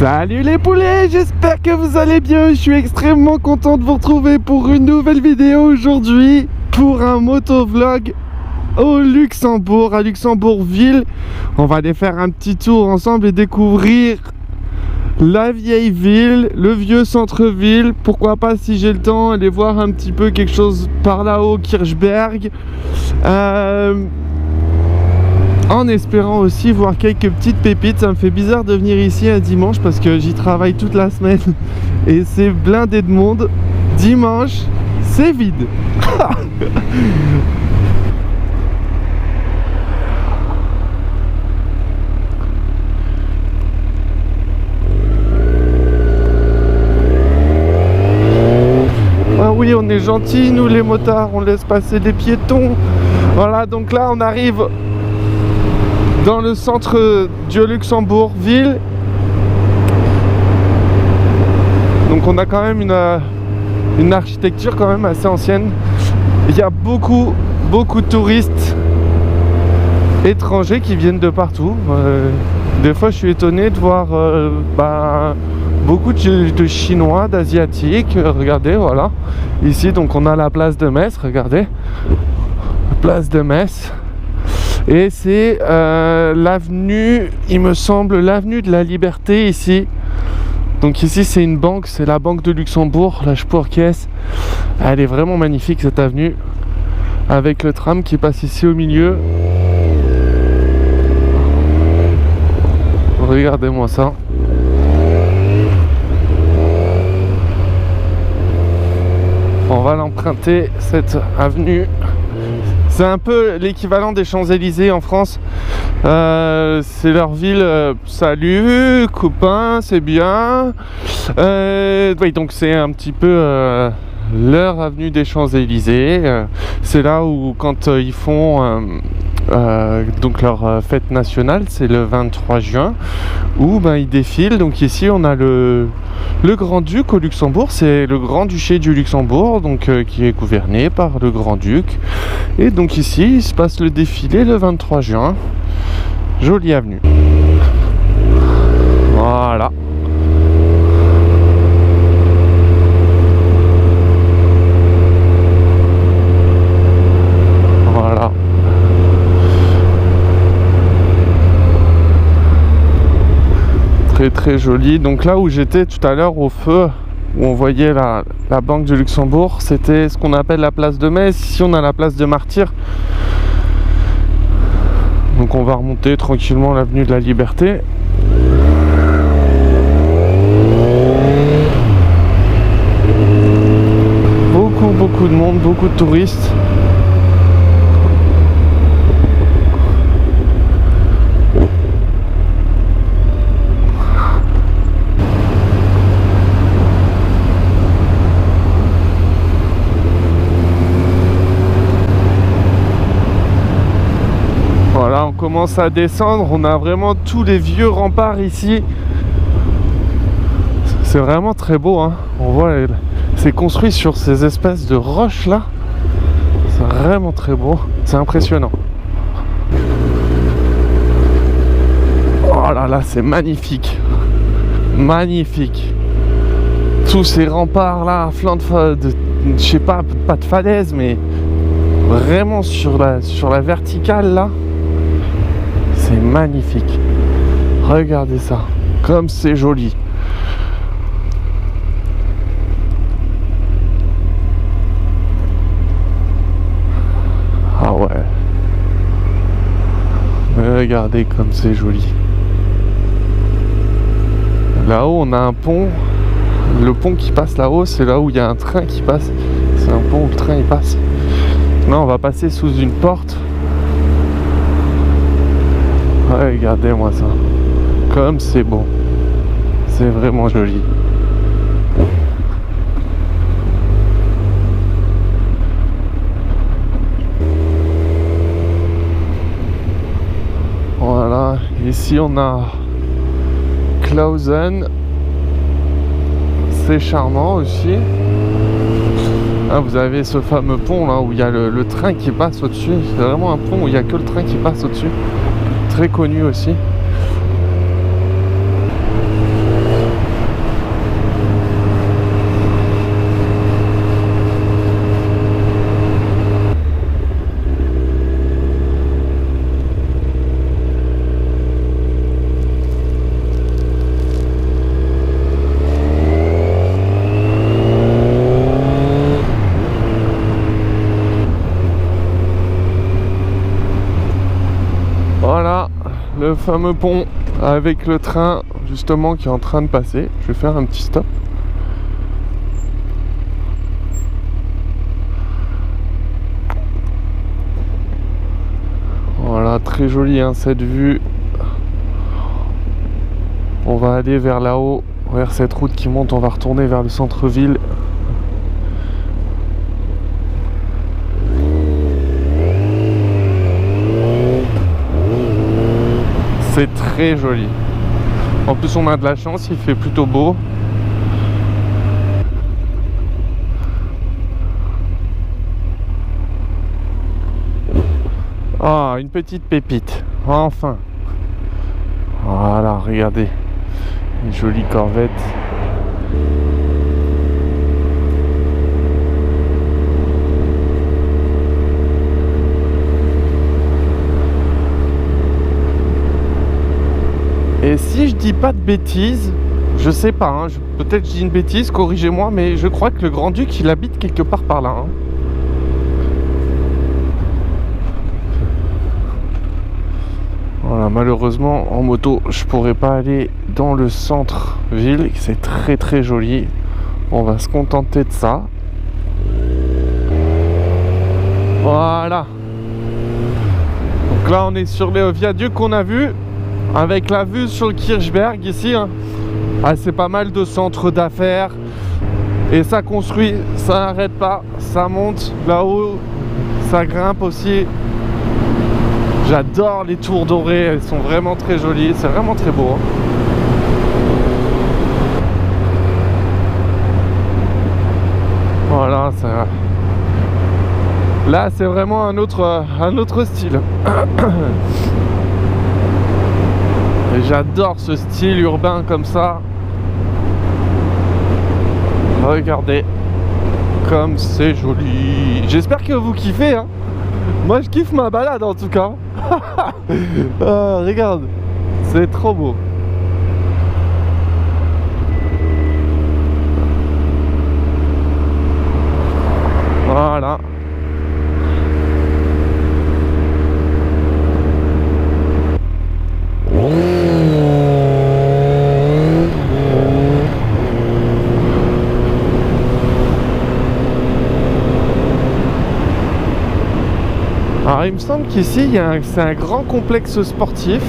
Salut les poulets, j'espère que vous allez bien. Je suis extrêmement content de vous retrouver pour une nouvelle vidéo aujourd'hui pour un motovlog au Luxembourg, à Luxembourg-Ville. On va aller faire un petit tour ensemble et découvrir la vieille ville, le vieux centre-ville. Pourquoi pas, si j'ai le temps, aller voir un petit peu quelque chose par là-haut, Kirchberg. En espérant aussi voir quelques petites pépites. Ça me fait bizarre de venir ici un dimanche parce que j'y travaille toute la semaine et c'est blindé de monde. Dimanche, c'est vide. Ah oui, on est gentils, nous les motards, on laisse passer les piétons. Voilà, donc là on arrive dans le centre du Luxembourg-Ville. Donc on a quand même une architecture quand même assez ancienne. Il y a beaucoup de touristes étrangers qui viennent de partout. Des fois je suis étonné de voir beaucoup de Chinois, d'Asiatiques. Regardez, voilà. Ici donc on a la place de Metz, regardez. Place de Metz. Et c'est l'avenue, il me semble, l'avenue de la Liberté ici. Donc ici c'est une banque, c'est la banque de Luxembourg, la Sparkasse. Elle est vraiment magnifique cette avenue, avec le tram qui passe ici au milieu. Regardez-moi ça. On va l'emprunter, cette avenue. C'est un peu l'équivalent des Champs-Élysées en France. C'est leur ville. Salut, copain, c'est bien. Oui, donc c'est un petit peu leur avenue des Champs-Élysées. C'est là où, quand ils font donc leur fête nationale, c'est le 23 juin, où ils défilent. Donc ici, on a le Grand-Duc au Luxembourg. C'est le Grand-Duché du Luxembourg, donc qui est gouverné par le Grand-Duc. Et donc ici, il se passe le défilé le 23 juin. Jolie avenue. Voilà. Voilà. Très joli. Donc là où j'étais tout à l'heure au feu, où on voyait la Banque du Luxembourg, c'était ce qu'on appelle la place de Metz. Ici on a la place de Martyrs. Donc on va remonter tranquillement l'avenue de la Liberté. Beaucoup de monde, beaucoup de touristes. Voilà, on commence à descendre, on a vraiment tous les vieux remparts ici. C'est vraiment très beau, hein. On voit, c'est construit sur ces espèces de roches là. C'est vraiment très beau, c'est impressionnant. Oh là là, c'est magnifique. Magnifique. Tous ces remparts là, à flanc de je sais pas de falaise, mais vraiment sur la verticale là. C'est magnifique. Regardez ça. Comme c'est joli. Ah ouais. Regardez comme c'est joli. Là-haut, on a un pont. Le pont qui passe là-haut, c'est là où il y a un train qui passe. C'est un pont où le train il passe. Là, on va passer sous une porte. Regardez-moi ça. Comme c'est beau. C'est vraiment joli. Voilà. Ici on a Clausen. C'est charmant aussi. Ah, vous avez ce fameux pont là où il y a le train qui passe au-dessus. C'est vraiment un pont où il n'y a que le train qui passe au-dessus. Très connu aussi. le fameux pont avec le train justement qui est en train de passer. Je vais faire un petit stop. Voilà, très joli hein, cette vue. On va aller vers là-haut, vers cette route qui monte, on va retourner vers le centre-ville. C'est très joli. En plus on a de la chance, il fait plutôt beau. Ah, une petite pépite. Enfin. Voilà, regardez. Une jolie Corvette. Et si je dis pas de bêtises, je sais pas, hein, peut-être je dis une bêtise, corrigez-moi, mais je crois que le Grand-Duc il habite quelque part par là. Hein. Voilà, malheureusement en moto je pourrais pas aller dans le centre-ville, c'est très très joli. On va se contenter de ça. Voilà. Donc là on est sur le viaduc qu'on a vu. Avec la vue sur le Kirchberg ici, hein. Ah, c'est pas mal de centres d'affaires. Et ça construit, ça n'arrête pas. Ça monte là-haut, ça grimpe aussi. J'adore les tours dorées, elles sont vraiment très jolies. C'est vraiment très beau. Hein. Voilà, ça... Là c'est vraiment un autre style. Et j'adore ce style urbain comme ça. Regardez comme c'est joli. J'espère que vous kiffez hein. Moi je kiffe ma balade en tout cas. Regarde, c'est trop beau. Voilà. Alors il me semble qu'ici c'est un grand complexe sportif.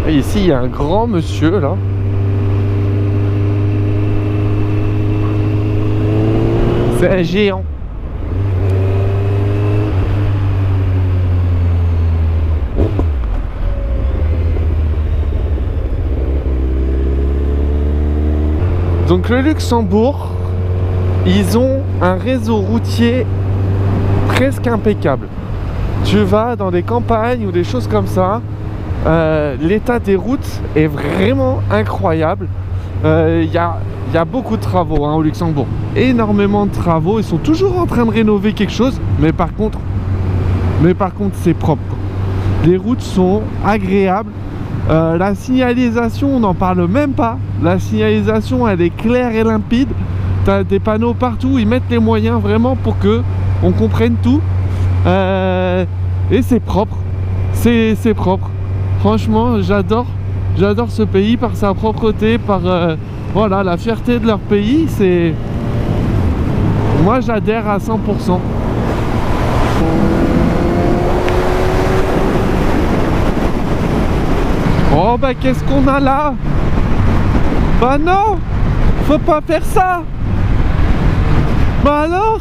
Et ici il y a un grand monsieur là. C'est un géant. Donc le Luxembourg, ils ont un réseau routier presque impeccable. Tu vas dans des campagnes ou des choses comme ça, l'état des routes est vraiment incroyable. Il y a beaucoup de travaux hein, au Luxembourg, énormément de travaux. Ils sont toujours en train de rénover quelque chose, mais par contre c'est propre. Les routes sont agréables. La signalisation, on n'en parle même pas. La signalisation, elle est claire et limpide. Tu as des panneaux partout, ils mettent les moyens vraiment pour que on comprenne tout. Et c'est propre. C'est propre. Franchement, j'adore ce pays par sa propreté, par voilà, la fierté de leur pays. C'est... Moi, j'adhère à 100%. Oh bah qu'est-ce qu'on a là? Bah non, faut pas faire ça. Bah alors?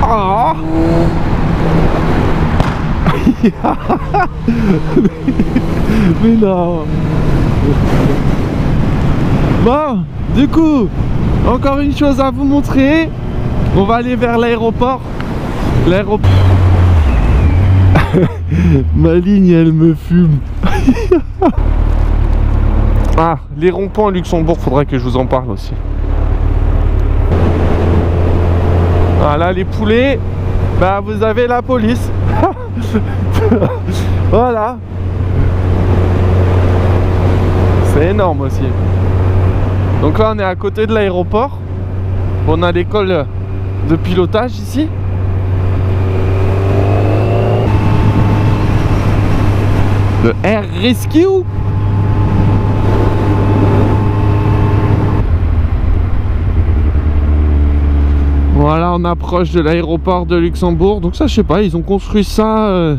Oh. Mais non. Bon, du coup, encore une chose à vous montrer. On va aller vers l'aéroport. L'aéroport. Ma ligne elle me fume. Ah, les ronds-points au Luxembourg, faudrait que je vous en parle aussi. Voilà, les poulets, bah vous avez la police. Voilà. C'est énorme aussi. Donc là on est à côté de l'aéroport. On a l'école de pilotage ici. Le Air Rescue. Voilà, on approche de l'aéroport de Luxembourg. Donc ça, je sais pas, ils ont construit ça.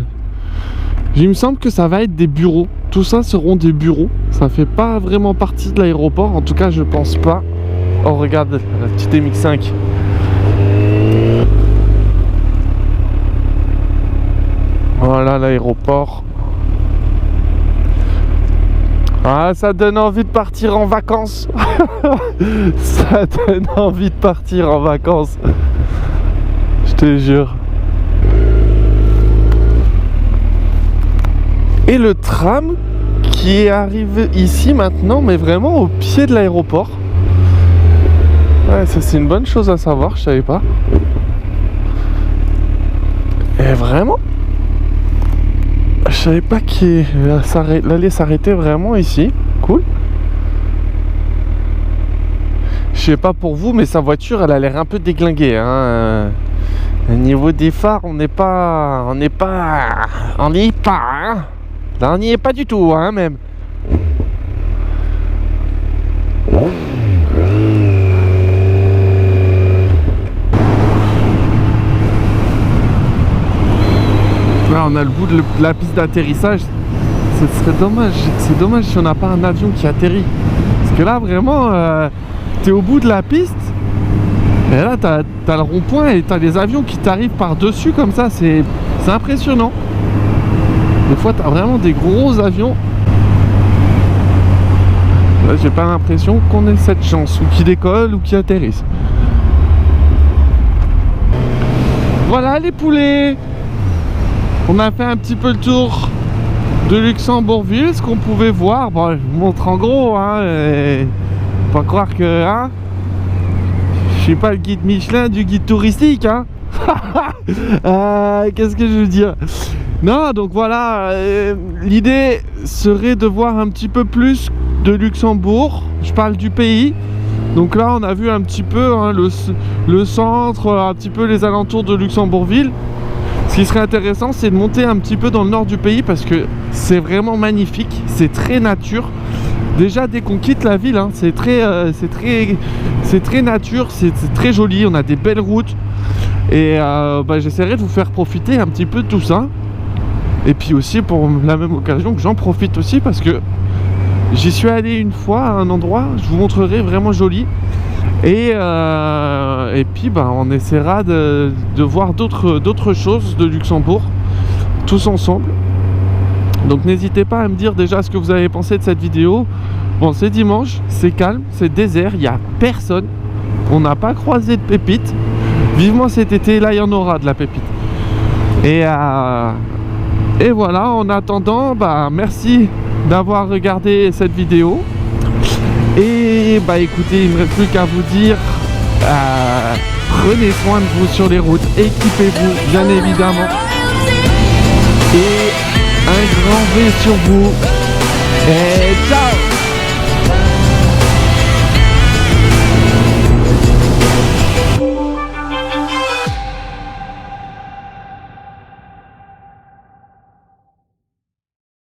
Il me semble que ça va être des bureaux. Tout ça seront des bureaux. Ça fait pas vraiment partie de l'aéroport. En tout cas, je pense pas. Oh, regarde, la petite MX5. Voilà l'aéroport. Ah, ça donne envie de partir en vacances. Ça donne envie de partir en vacances. Je te jure. Et le tram qui est arrivé ici maintenant, mais vraiment au pied de l'aéroport. Ouais, ça c'est une bonne chose à savoir, je savais pas. Et vraiment, je savais pas qu'il allait s'arrêter vraiment ici. Cool. Je sais pas pour vous, mais sa voiture, elle a l'air un peu déglinguée. Hein. Au niveau des phares, on n'y est pas. Hein. Là, on n'y est pas du tout, hein, même. Là, on a le bout de la piste d'atterrissage. Ce serait dommage. C'est dommage si on n'a pas un avion qui atterrit. Parce que là, vraiment, t'es au bout de la piste. Et là, t'as le rond-point et t'as des avions qui t'arrivent par-dessus comme ça. C'est impressionnant. Des fois, t'as vraiment des gros avions. Là, j'ai pas l'impression qu'on ait cette chance. Ou qu'ils décollent ou qu'ils atterrissent. Voilà les poulets. On a fait un petit peu le tour de Luxembourgville, ce qu'on pouvait voir. Bon, je vous montre en gros, hein. Faut pas croire que, hein, je suis pas le guide Michelin du guide touristique, hein. Qu'est-ce que je veux dire? Non, donc voilà, l'idée serait de voir un petit peu plus de Luxembourg. Je parle du pays. Donc là, on a vu un petit peu, hein, le centre, un petit peu les alentours de Luxembourgville. Ce qui serait intéressant, c'est de monter un petit peu dans le nord du pays parce que c'est vraiment magnifique, c'est très nature. Déjà dès qu'on quitte la ville, hein, c'est très nature, c'est très joli, on a des belles routes. Et j'essaierai de vous faire profiter un petit peu de tout ça. Et puis aussi pour la même occasion que j'en profite aussi parce que j'y suis allé une fois à un endroit, je vous montrerai, vraiment joli. Et puis on essaiera de voir d'autres choses de Luxembourg tous ensemble. Donc n'hésitez pas à me dire déjà ce que vous avez pensé de cette vidéo. Bon, c'est dimanche, c'est calme, c'est désert, il n'y a personne. On n'a pas croisé de pépites. Vivement cet été, là il y en aura de la pépite. Et voilà, en attendant, merci d'avoir regardé cette vidéo. Et écoutez, il ne me reste plus qu'à vous dire, prenez soin de vous sur les routes, équipez-vous bien évidemment. Et un grand V sur vous. Et ciao!